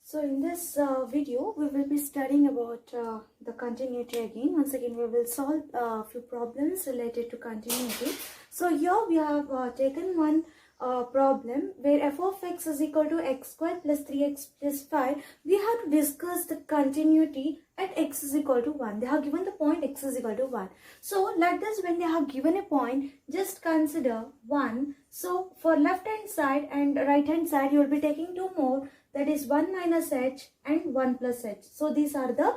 So in this video, we will be studying about the continuity again. Once again, we will solve a few problems related to continuity. So here we have taken one problem where f of x is equal to x squared plus 3x plus 5. We have to discuss the continuity at x is equal to 1. They have given the point x is equal to 1. So like this, when they have given a point, just consider 1. So for left hand side and right hand side, you will be taking two more. That is 1 minus h and 1 plus h. So these are the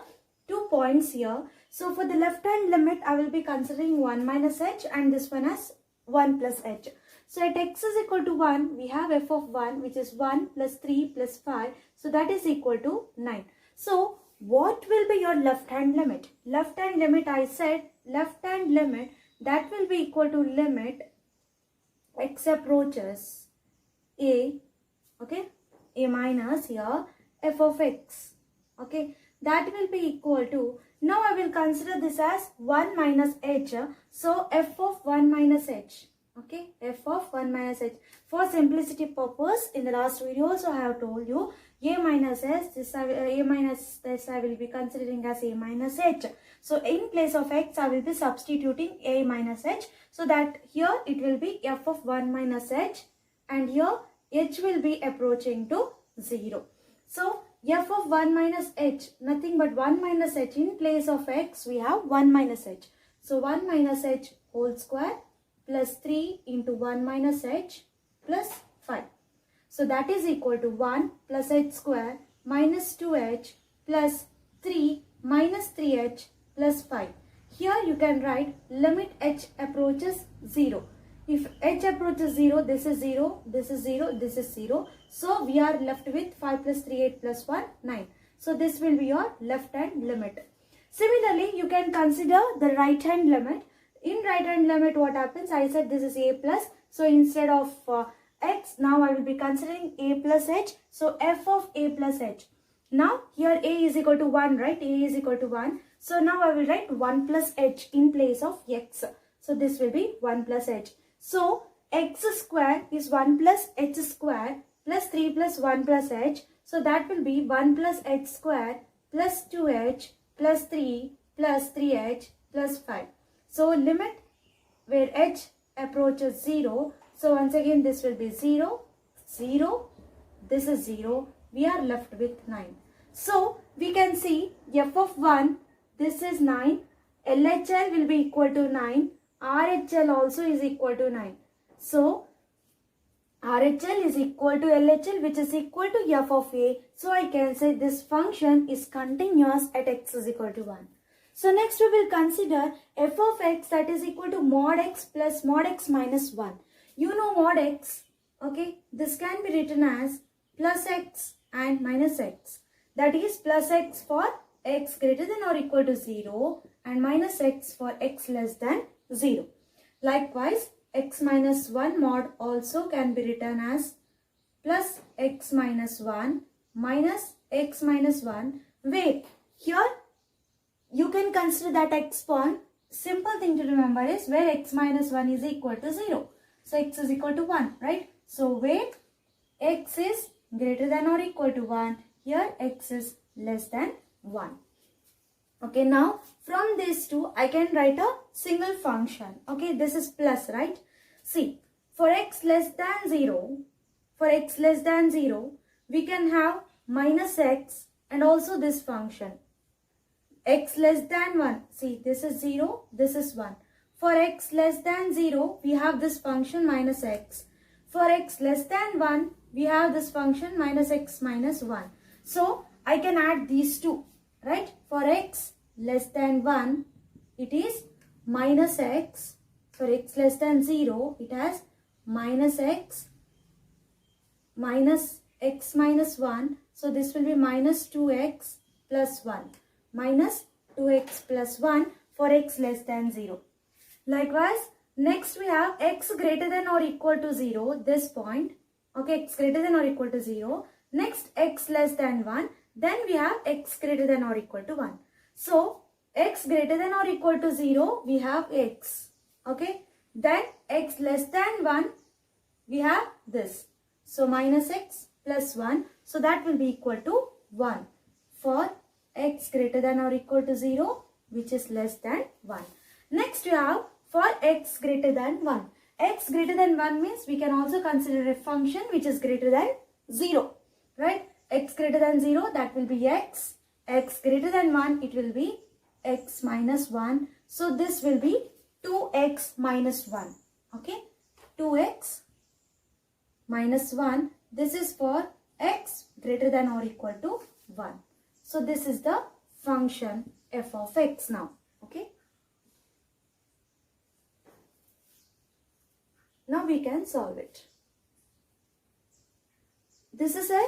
2 points here. So for the left hand limit, I will be considering 1 minus h and this one as 1 plus h. So at x is equal to 1, we have f of 1, which is 1 plus 3 plus 5. So that is equal to 9. So what will be your left hand limit? Left hand limit, I said left hand limit, that will be equal to limit x approaches a, okay, a minus here f of x, okay, that will be equal to, now I will consider this as 1 minus h, so f of 1 minus h, okay, f of 1 minus h. For simplicity purpose, in the last video also I have told you a minus s, this a minus this I will be considering as a minus h. So in place of x I will be substituting a minus h, so that here it will be f of 1 minus h and here h will be approaching to 0. So f of 1 minus h, nothing but 1 minus h, in place of x we have 1 minus h. So 1 minus h whole square plus 3 into 1 minus h plus 5. So that is equal to 1 plus h square minus 2h plus 3 minus 3h plus 5. Here you can write limit h approaches 0. If h approaches 0, this is 0, this is 0, this is 0. So we are left with 5 plus 3, 8 plus 1, 9. So this will be your left hand limit. Similarly, you can consider the right hand limit. In right hand limit, what happens? I said this is a plus. So instead of x, now I will be considering a plus h. So f of a plus h. Now here a is equal to 1, right? A is equal to 1. So now I will write 1 plus h in place of x. So this will be 1 plus h. So x square is 1 plus h square plus 3 plus 1 plus h. So that will be 1 plus h square plus 2h plus 3 plus 3h plus 5. So limit where h approaches 0. So once again this will be 0, 0, this is 0. We are left with 9. So we can see f of 1, this is 9. LHL will be equal to 9. RHL also is equal to 9. So RHL is equal to LHL, which is equal to f of a. So I can say this function is continuous at x is equal to 1. So next we will consider f of x, that is equal to mod x plus mod x minus 1. You know mod x, okay, this can be written as plus x and minus x. That is plus x for x greater than or equal to 0 and minus x for x less than 0. Likewise, x minus 1 mod also can be written as plus x minus 1 minus x minus 1, where here you can consider that x point. Simple thing to remember is where x minus 1 is equal to 0. So x is equal to 1, right? So where x is greater than or equal to 1, here x is less than 1. Okay, now from these two, I can write a single function. Okay, this is plus, right? See, for x less than 0, we can have minus x and also this function. X less than 1, see, this is 0, this is 1. For x less than 0, we have this function minus x. For x less than 1, we have this function minus x minus 1. So, I can add these two, right? For x less than 1, it is minus x. For x less than 0, it has minus x minus x minus 1. So, this will be minus 2x plus 1. Minus 2x plus 1 for x less than 0. Likewise, next we have x greater than or equal to 0, this point. Okay, x greater than or equal to 0. Next, x less than 1. Then we have x greater than or equal to 1. So, x greater than or equal to 0, we have x. Okay, then x less than 1, we have this. So, minus x plus 1. So, that will be equal to 1. For x greater than or equal to 0, which is less than 1. Next we have for x greater than 1. X greater than 1 means we can also consider a function which is greater than 0. Right? X greater than 0, that will be x. X greater than 1, it will be x minus 1. So this will be 2x minus 1. Okay? 2x minus 1. This is for x greater than or equal to 1. So this is the function f of x now. Okay? Now we can solve it. This is a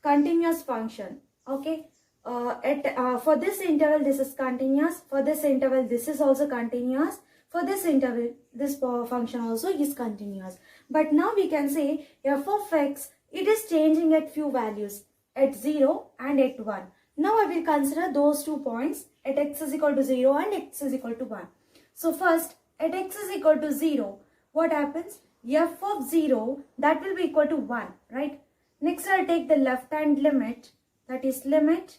continuous function. Okay? For this interval this is continuous. For this interval this is also continuous. For this interval this function also is continuous. But now we can say f of x, it is changing at few values, at 0 and at 1. Now I will consider those 2 points at x is equal to 0 and x is equal to 1. So first at x is equal to 0, what happens? F of 0, that will be equal to 1, right? Next I'll take the left hand limit, that is limit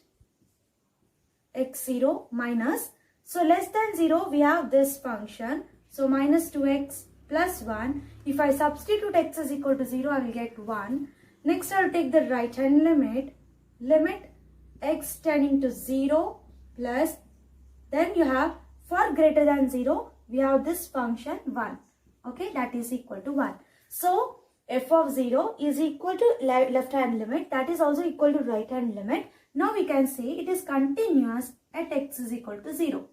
x0 minus. So less than 0 we have this function. So minus 2x plus 1. If I substitute x is equal to 0, I will get 1. Next I'll take the right hand limit, limit x tending to 0 plus, then you have for greater than 0, we have this function 1. Okay, that is equal to 1. So f of 0 is equal to left hand limit, that is also equal to right hand limit. Now we can say it is continuous at x is equal to 0.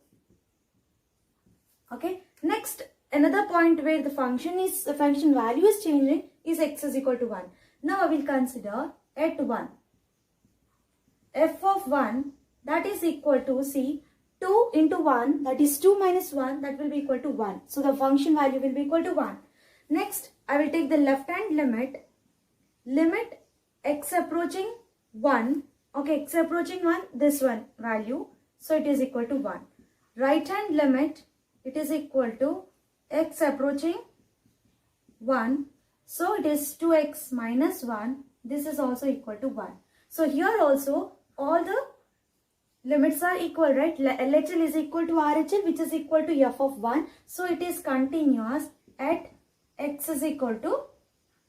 Okay, next another point where the function value is changing is x is equal to 1. Now I will consider at 1. F of 1, that is equal to, see, 2 into 1, that is 2 minus 1, that will be equal to 1. So the function value will be equal to 1. Next, I will take the left hand limit, limit x approaching 1, okay, x approaching 1, this one value, so it is equal to 1. Right hand limit, it is equal to x approaching 1, so it is 2x minus 1, this is also equal to 1. So here also all the limits are equal, right? LHL is equal to RHL, which is equal to f of 1. So it is continuous at x is equal to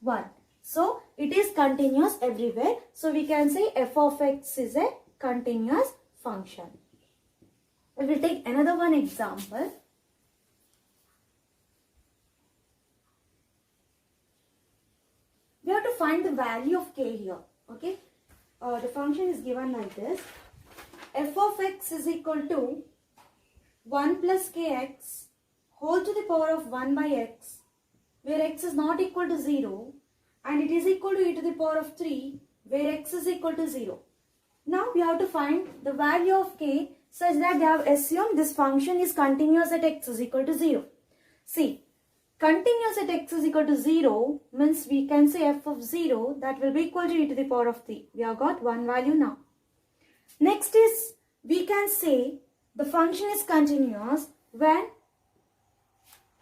1. So it is continuous everywhere. So we can say f of x is a continuous function. We will take another one example. We have to find the value of k here. Okay. The function is given like this. F of x is equal to 1 plus kx whole to the power of 1 by x, where x is not equal to 0, and it is equal to e to the power of 3, where x is equal to 0. Now we have to find the value of k such that they have assumed this function is continuous at x is equal to 0. See, continuous at x is equal to 0 means we can say f of 0, that will be equal to e to the power of 3. We have got one value now. Next is, we can say the function is continuous when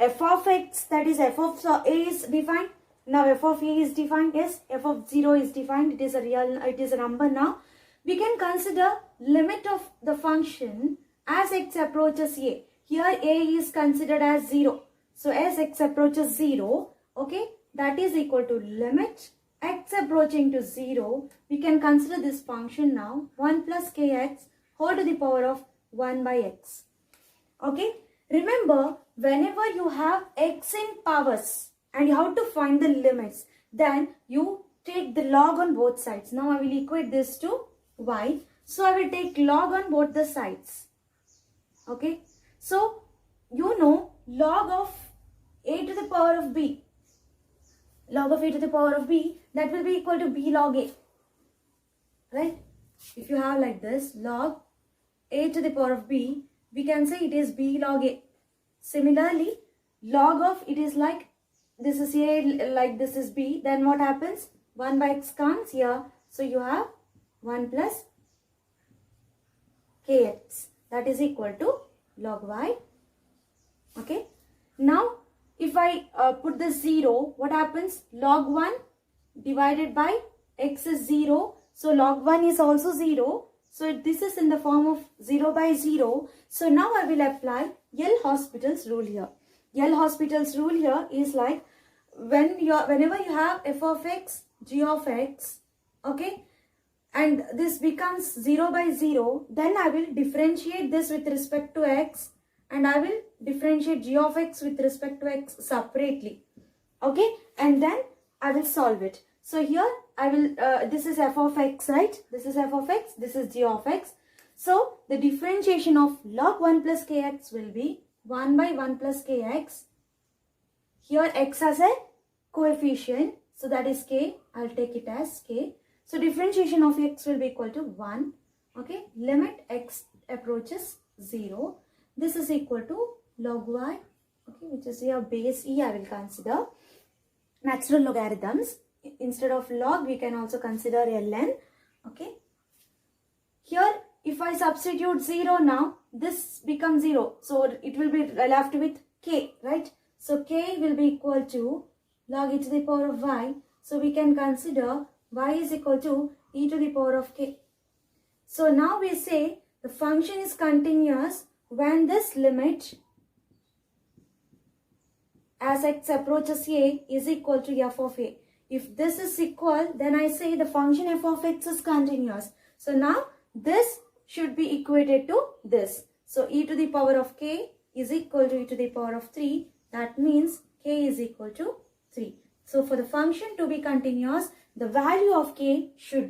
f of x, that is f of a is defined. Now f of a is defined, yes, f of 0 is defined, it is a number now. We can consider limit of the function as x approaches a. Here a is considered as 0. So as x approaches 0, okay, that is equal to limit x approaching to 0. We can consider this function now 1 plus kx whole to the power of 1 by x. Okay, remember whenever you have x in powers and you have to find the limits, then you take the log on both sides. Now I will equate this to y. So I will take log on both the sides. Okay, so you know log of a to the power of b. Log of a to the power of b, that will be equal to b log a. Right? If you have like this, log a to the power of b, we can say it is b log a. Similarly, log of it is like this is a, like this is b, then what happens? 1 by x comes here. So you have 1 plus kx, that is equal to log y. Okay. Now, if I put the 0, what happens? Log 1 divided by x is 0. So log 1 is also 0. So this is in the form of 0 by 0. So now I will apply L'Hospital's rule here. L'Hospital's rule here is like whenever you have f of x, g of x, okay, and this becomes 0 by 0, then I will differentiate this with respect to x and I will differentiate g of x with respect to x separately, okay, and then I will solve it. So here I will, this is f of x, right? This is f of x, this is g of x. So the differentiation of log 1 plus kx will be 1 by 1 plus kx. Here x has a coefficient, so that is k. I'll take it as k. So differentiation of x will be equal to 1. Okay, limit x approaches 0. This is equal to log y, okay, which is here base e. I will consider natural logarithms. Instead of log, we can also consider ln. Okay. Here, if I substitute 0 now, this becomes 0. So it will be left with k, right? So k will be equal to log e to the power of y. So we can consider y is equal to e to the power of k. So now we say the function is continuous when this limit as x approaches a is equal to f of a. If this is equal, then I say the function f of x is continuous. So now this should be equated to this. So e to the power of k is equal to e to the power of 3. That means k is equal to 3. So for the function to be continuous, the value of k should